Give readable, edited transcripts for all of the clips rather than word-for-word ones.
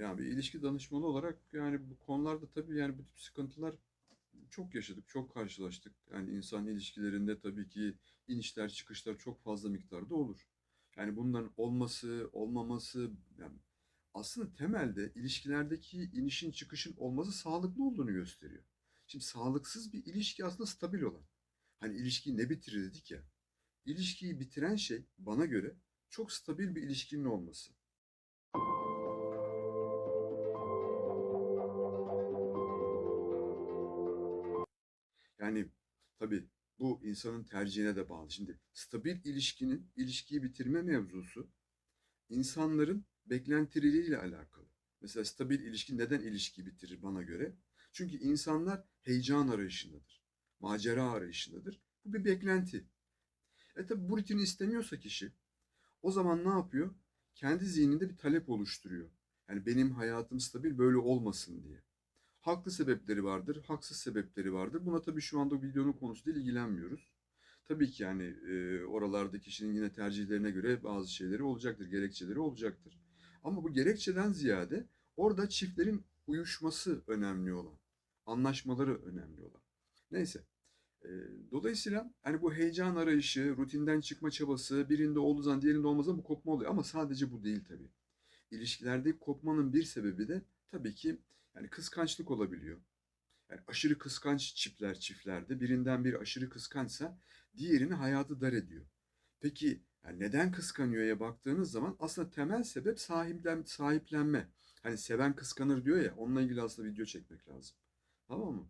Yani bir ilişki danışmanı olarak yani bu konularda tabii yani bu tip sıkıntılar çok yaşadık, çok karşılaştık. Yani insan ilişkilerinde tabii ki inişler çıkışlar çok fazla miktarda olur. Yani bunların olması, olmaması yani aslında temelde ilişkilerdeki inişin çıkışın olması sağlıklı olduğunu gösteriyor. Şimdi sağlıksız bir ilişki aslında stabil olan. Hani ilişkiyi ne bitirir dedik ya. İlişkiyi bitiren şey bana göre çok stabil bir ilişkinin olması. Yani tabii bu insanın tercihine de bağlı. Şimdi stabil ilişkinin ilişkiyi bitirme mevzusu insanların beklentileriyle alakalı. Mesela stabil ilişki neden ilişkiyi bitirir bana göre? Çünkü insanlar heyecan arayışındadır. Macera arayışındadır. Bu bir beklenti. Tabii bu rutini istemiyorsa kişi o zaman ne yapıyor? Kendi zihninde bir talep oluşturuyor. Yani benim hayatım stabil böyle olmasın diye. Haklı sebepleri vardır, haksız sebepleri vardır. Buna tabii şu anda videonun konusu değil, ilgilenmiyoruz. Tabii ki yani oralarda kişinin yine tercihlerine göre bazı şeyleri olacaktır, gerekçeleri olacaktır. Ama bu gerekçeden ziyade orada çiftlerin uyuşması önemli olan, anlaşmaları önemli olan. Neyse. E, Dolayısıyla hani bu heyecan arayışı, rutinden çıkma çabası, birinde olduğu zaman diğerinde olmaz bu kopma oluyor. Ama sadece bu değil tabii. İlişkilerdeki kopmanın bir sebebi de tabii ki yani kıskançlık olabiliyor. Yani aşırı kıskanç çiftlerde birinden biri aşırı kıskançsa diğerini hayatı dar ediyor. Peki yani neden kıskanıyor'ya baktığınız zaman aslında temel sebep sahiplenme. Hani seven kıskanır diyor ya, onunla ilgili aslında video çekmek lazım. Tamam mı?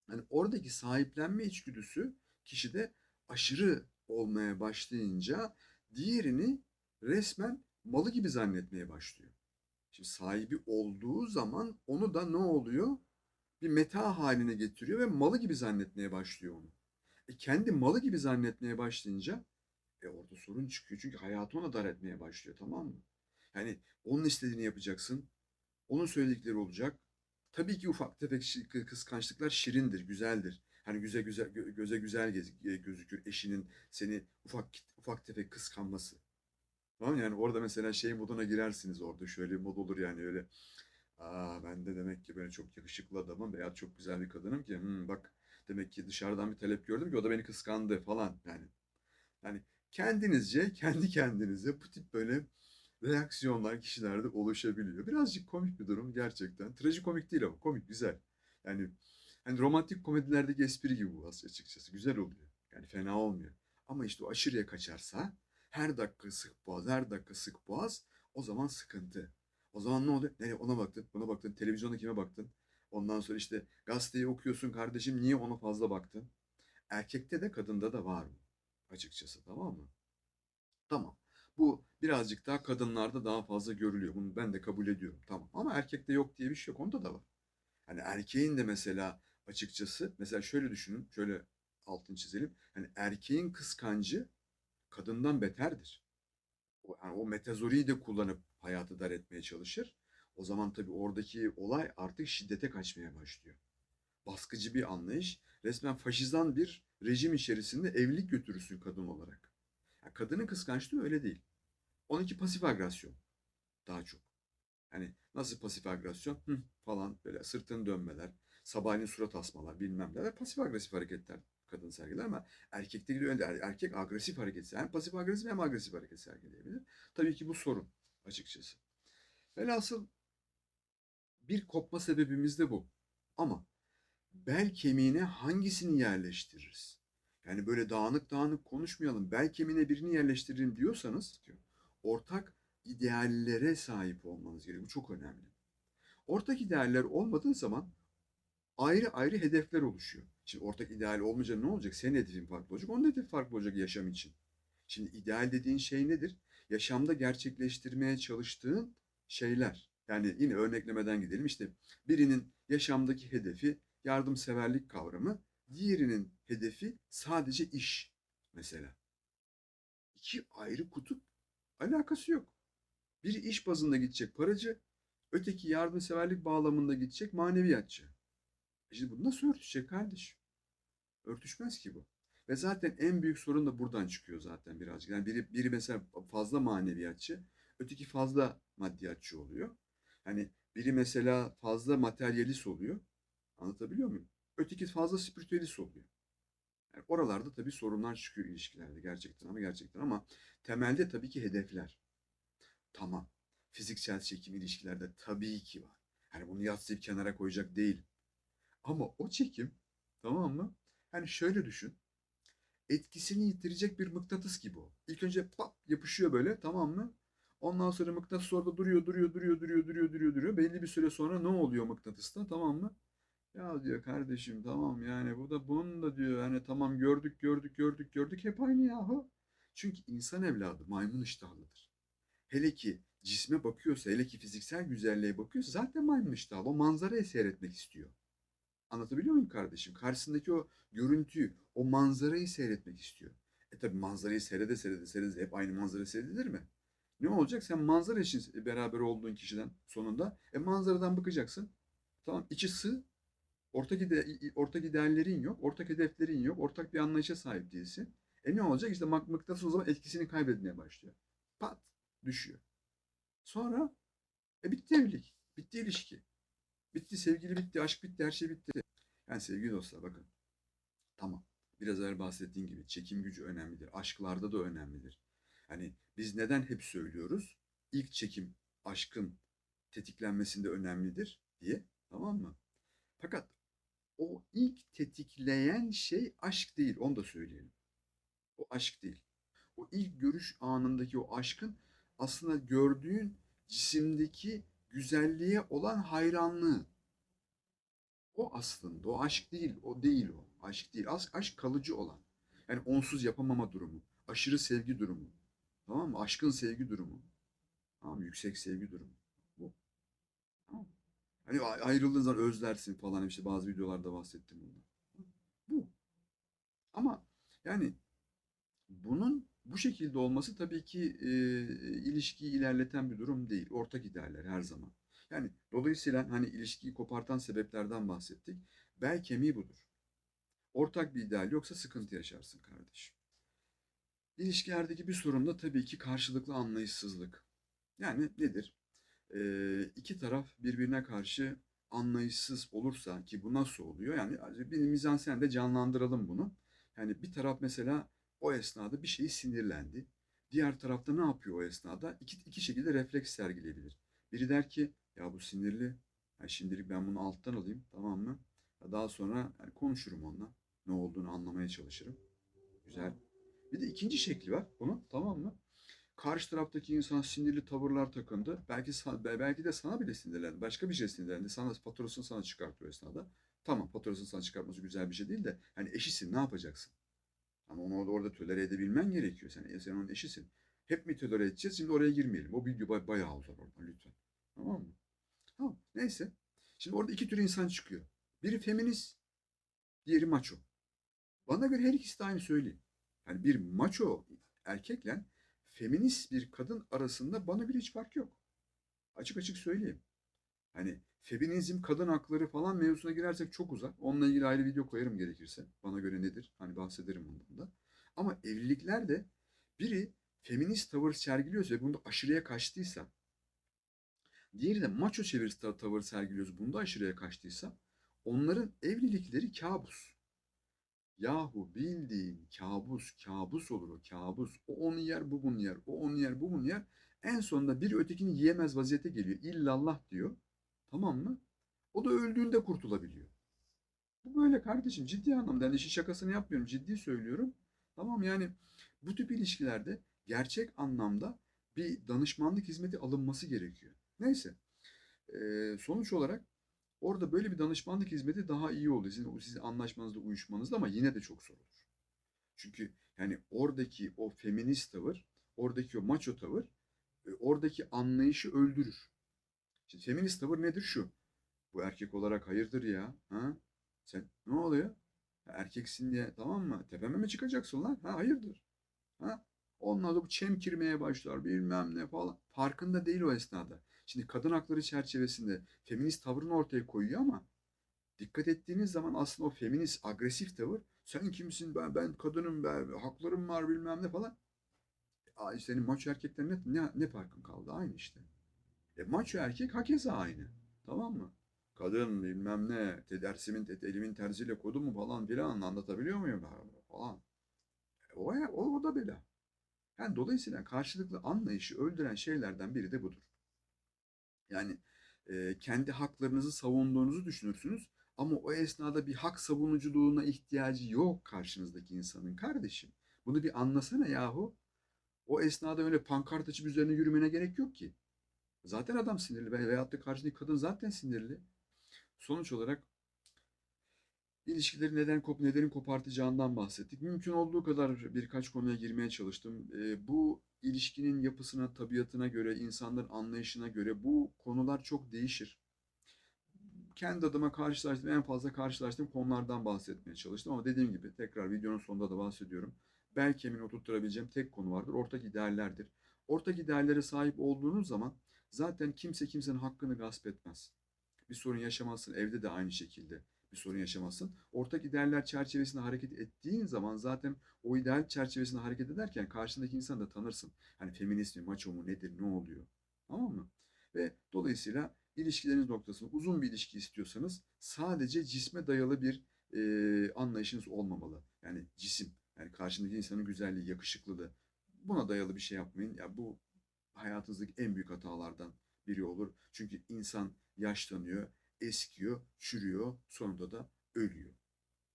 Hani oradaki sahiplenme içgüdüsü kişide aşırı olmaya başlayınca diğerini resmen malı gibi zannetmeye başlıyor. Şimdi sahibi olduğu zaman onu da ne oluyor? Bir meta haline getiriyor ve malı gibi zannetmeye başlıyor onu. Kendi malı gibi zannetmeye başlayınca orada sorun çıkıyor. Çünkü hayatı ona dar etmeye başlıyor, tamam mı? Yani onun istediğini yapacaksın. Onun söyledikleri olacak. Tabii ki ufak tefek kıskançlıklar şirindir, güzeldir. Hani göze güzel gözükür eşinin seni ufak tefek kıskanması. Tamam mı? Yani orada mesela şey moduna girersiniz orada. Şöyle bir mod olur yani öyle. Ben de demek ki böyle çok yakışıklı adamım veya çok güzel bir kadınım ki bak demek ki dışarıdan bir talep gördüm ki o da beni kıskandı falan yani kendinizce kendi kendinize bu tip böyle reaksiyonlar kişilerde oluşabiliyor. Birazcık komik bir durum gerçekten. Trajikomik değil ama komik, güzel. Yani hani romantik komedilerdeki espri gibi bu açıkçası. Güzel oluyor. Yani fena olmuyor. Ama işte o aşırıya kaçarsa her dakika sık boğaz, her dakika sık boğaz o zaman sıkıntı. O zaman ne oluyor? Nereye ona baktın, buna baktın, televizyona kime baktın? Ondan sonra işte gazeteyi okuyorsun kardeşim niye ona fazla baktın? Erkekte de kadında da var mı? Açıkçası, tamam mı? Tamam. Bu birazcık daha kadınlarda daha fazla görülüyor. Bunu ben de kabul ediyorum. Tamam. Ama erkekte yok diye bir şey yok. Onda da var. Hani erkeğin de mesela açıkçası mesela şöyle düşünün. Şöyle altını çizelim. Hani erkeğin kıskancı kadından beterdir. Yani o metazoriyi de kullanıp hayatı dar etmeye çalışır. O zaman tabii oradaki olay artık şiddete kaçmaya başlıyor. Baskıcı bir anlayış. Resmen faşizan bir rejim içerisinde evlilik götürürsün kadın olarak. Yani kadının kıskançlığı öyle değil. Onunki pasif agresyon daha çok. Hani nasıl pasif agresyon? Falan böyle sırtını dönmeler, sabahleyin surat asmalar bilmem neler. Pasif agresif hareketler kadın sergiler ama erkekte gidiyor öyle. Erkek agresif hareket. Hem pasif agresif hem agresif hareket sergileyebilir. Tabii ki bu sorun açıkçası. Velhasıl bir kopma sebebimiz de bu. Ama bel kemiğine hangisini yerleştiririz? Yani böyle dağınık dağınık konuşmayalım. Bel kemiğine birini yerleştirelim diyorsanız ortak ideallere sahip olmanız gerekiyor. Bu çok önemli. Ortak idealler olmadığı zaman ayrı ayrı hedefler oluşuyor. Şimdi ortak ideal olmayınca ne olacak? Senin hedefin farklı olacak, onun hedefi farklı olacak yaşam için. Şimdi ideal dediğin şey nedir? Yaşamda gerçekleştirmeye çalıştığın şeyler. Yani yine örneklemeden gidelim. İşte birinin yaşamdaki hedefi yardımseverlik kavramı, diğerinin hedefi sadece iş mesela. İki ayrı kutup, alakası yok. Biri iş bazında gidecek paracı, öteki yardımseverlik bağlamında gidecek maneviyatçı. Şimdi bu nasıl örtüşecek kardeş? Örtüşmez ki bu. Ve zaten en büyük sorun da buradan çıkıyor zaten birazcık. Yani biri mesela fazla maneviyatçı, öteki fazla maddiyatçı oluyor. Hani biri mesela fazla materyalist oluyor. Anlatabiliyor muyum? Öteki fazla spiritüelist oluyor. Yani oralarda tabii sorunlar çıkıyor ilişkilerde gerçekten ama gerçekten, ama temelde tabii ki hedefler. Tamam. Fiziksel çekim ilişkilerde tabii ki var. Hani bunu yadsıyıp kenara koyacak değil. Ama o çekim, tamam mı? Hani şöyle düşün. Etkisini yitirecek bir mıknatıs gibi o. İlk önce pap yapışıyor böyle, tamam mı? Ondan sonra mıknatıs orada duruyor. Belli bir süre sonra ne oluyor mıknatısta, tamam mı? Ya diyor kardeşim, tamam yani bu da bunun da diyor, hani tamam gördük hep aynı yahu. Çünkü insan evladı maymun iştahlıdır. Hele ki cisme bakıyorsa, hele ki fiziksel güzelliğe bakıyorsa zaten maymun iştahlı. O manzarayı seyretmek istiyor. Anlatabiliyor muyum kardeşim? Karşısındaki o görüntüyü, o manzarayı seyretmek istiyor. Tabi manzarayı seyrede hep aynı manzara seyredilir mi? Ne olacak? Sen manzara için beraber olduğun kişiden sonunda manzaradan bakacaksın. Tamam, içi sığ, ortak ideallerin yok, ortak hedeflerin yok, ortak bir anlayışa sahip değilsin. Ne olacak? İşte mıknatıs o zaman etkisini kaybetmeye başlıyor. Pat, düşüyor. Sonra bitti evlilik, bitti ilişki, bitti sevgili, bitti aşk, bitti her şey bitti. Yani sevgili dostlar bakın, tamam, biraz evvel bahsettiğim gibi çekim gücü önemlidir. Aşklarda da önemlidir. Hani biz neden hep söylüyoruz? İlk çekim aşkın tetiklenmesinde önemlidir diye, tamam mı? Fakat o ilk tetikleyen şey aşk değil, onu da söyleyelim. O aşk değil. O ilk görüş anındaki o aşkın aslında gördüğün cisimdeki güzelliğe olan hayranlığı. O aslında o aşk değil, o değil o. Aşk değil. Aşk kalıcı olan. Yani onsuz yapamama durumu. Aşırı sevgi durumu. Tamam mı? Aşkın sevgi durumu. Tamam mı? Yüksek sevgi durumu. Bu. Tamam mı? Hani ayrıldığın zaman özlersin falan, işte bazı videolarda bahsettim bundan. Bu. Ama yani bunun bu şekilde olması tabii ki ilişkiyi ilerleten bir durum değil. Ortak idealler her zaman. Yani dolayısıyla hani ilişkiyi kopartan sebeplerden bahsettik. Bel kemiği budur. Ortak bir ideal yoksa sıkıntı yaşarsın kardeşim. İlişkilerdeki bir sorun da tabii ki karşılıklı anlayışsızlık. Yani nedir? İki taraf birbirine karşı anlayışsız olursa, ki bu nasıl oluyor? Yani bir mizansen de canlandıralım bunu. Yani bir taraf mesela o esnada bir şeyi sinirlendi. Diğer tarafta ne yapıyor o esnada? İki şekilde refleks sergileyebilir. Biri der ki ya bu sinirli. Yani şimdilik ben bunu alttan alayım, tamam mı? Daha sonra yani konuşurum onunla. Ne olduğunu anlamaya çalışırım. Güzel. Bir de ikinci şekli var bunun, tamam mı? Karşı taraftaki insan sinirli tavırlar takındı. Belki de sana bile sinirlendi. Başka bir şey sinirlendi. Sana faturasını sana çıkartıyor o esnada. Tamam, faturasını sana çıkartması güzel bir şey değil de hani eşisin, ne yapacaksın? Ama onu orada tolere edebilmen gerekiyor. Sen onun eşisin. Hep mi tolere edeceğiz? Şimdi oraya girmeyelim. O video bayağı uzar oradan lütfen. Tamam mı? Tamam. Neyse. Şimdi orada iki tür insan çıkıyor. Biri feminist, diğeri maço. Bana göre her ikisi de aynı, söyleyeyim. Yani bir maço erkekle feminist bir kadın arasında bana göre hiç fark yok. Açık açık söyleyeyim. Hani feminizm, kadın hakları falan mevzusuna girersek çok uzak. Onunla ilgili ayrı video koyarım gerekirse. Bana göre nedir? Hani bahsederim bundan da. Ama evliliklerde biri feminist tavır sergiliyorsa ve bunda aşırıya kaçtıysa, diğeri de maço çevirisi tavır sergiliyorsa, bunda aşırıya kaçtıysa, onların evlilikleri kabus. Yahu bildiğin kabus, kabus olur o kabus. O onu yer, bu bunu yer. O onu yer, bu bunu yer. En sonunda biri ötekini yiyemez vaziyete geliyor. İllallah diyor. Tamam mı? O da öldüğünde kurtulabiliyor. Bu böyle kardeşim, ciddi anlamda. Yani işin şakasını yapmıyorum. Ciddi söylüyorum. Tamam, yani bu tip ilişkilerde gerçek anlamda bir danışmanlık hizmeti alınması gerekiyor. Neyse. Sonuç olarak orada böyle bir danışmanlık hizmeti daha iyi oluyor. Sizin anlaşmanızda, uyuşmanızda, ama yine de çok zor olur. Çünkü yani oradaki o feminist tavır, oradaki o macho tavır, oradaki anlayışı öldürür. Şimdi feminist tavır nedir şu? Bu erkek olarak hayırdır ya? Ha? Sen ne oluyor? Erkeksin diye, tamam mı? Tepeme mi çıkacaksın lan? Ha, hayırdır? Ha? Onlar da bu çemkirmeye başlar, bilmem ne falan. Farkında değil o esnada. Şimdi kadın hakları çerçevesinde feminist tavrını ortaya koyuyor ama dikkat ettiğiniz zaman aslında o feminist agresif tavır, sen kimsin, ben kadınım, haklarım var bilmem ne falan. Senin maço erkekten ne farkın kaldı? Aynı işte. Maço erkek hakeza aynı. Tamam mı? Kadın bilmem ne, elimin tersiyle kodu mu falan filan anlatabiliyor muyum falan. O da bela. Yani dolayısıyla karşılıklı anlayışı öldüren şeylerden biri de budur. Yani kendi haklarınızı savunduğunuzu düşünürsünüz ama o esnada bir hak savunuculuğuna ihtiyacı yok karşınızdaki insanın kardeşim. Bunu bir anlasana yahu. O esnada öyle pankart açıp üzerine yürümene gerek yok ki. Zaten adam sinirli veyahut da karşındaki kadın zaten sinirli. Sonuç olarak ilişkileri neden kopartacağından bahsettik. Mümkün olduğu kadar birkaç konuya girmeye çalıştım. Bu ilişkinin yapısına, tabiatına göre, insanların anlayışına göre bu konular çok değişir. Kendi adıma en fazla karşılaştığım konulardan bahsetmeye çalıştım. Ama dediğim gibi tekrar videonun sonunda da bahsediyorum. Bel kemiğini oturtturabileceğim tek konu vardır. Ortak ideallerdir. Ortak ideallere sahip olduğunuz zaman zaten kimse kimsenin hakkını gasp etmez. Bir sorun yaşamazsın. Evde de aynı şekilde bir sorun yaşamazsın. Ortak idealler çerçevesinde hareket ettiğin zaman zaten o ideal çerçevesinde hareket ederken karşındaki insanı da tanırsın. Hani feminist mi, maço mu nedir, ne oluyor? Tamam mı? Ve dolayısıyla ilişkileriniz noktasında uzun bir ilişki istiyorsanız sadece cisme dayalı bir anlayışınız olmamalı. Yani cisim, yani karşındaki insanın güzelliği, yakışıklılığı. Buna dayalı bir şey yapmayın. Ya bu hayatınızdaki en büyük hatalardan biri olur. Çünkü insan yaşlanıyor, eskiyor, çürüyor, sonunda da ölüyor.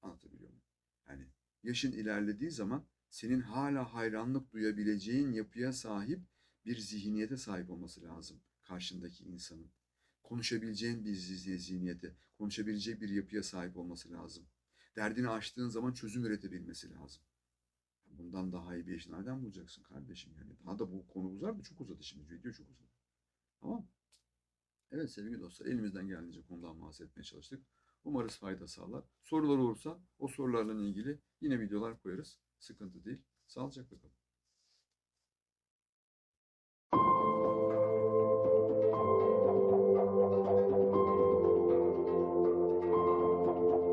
Anlatabiliyor muyum? Yani yaşın ilerlediği zaman senin hala hayranlık duyabileceğin yapıya sahip bir zihniyete sahip olması lazım karşındaki insanın. Konuşabileceğin bir zihniyete, konuşabilecek bir yapıya sahip olması lazım. Derdini aştığın zaman çözüm üretebilmesi lazım. Bundan daha iyi bir eş nereden bulacaksın kardeşim yani? Daha da bu konu uzar da çok uzadı şimdi. Video çok uzadı. Tamam. Evet sevgili dostlar elimizden geldiğince konudan bahsetmeye çalıştık. Umarız fayda sağlar. Sorular olursa o sorularla ilgili yine videolar koyarız. Sıkıntı değil. Sağlıcakla kalın.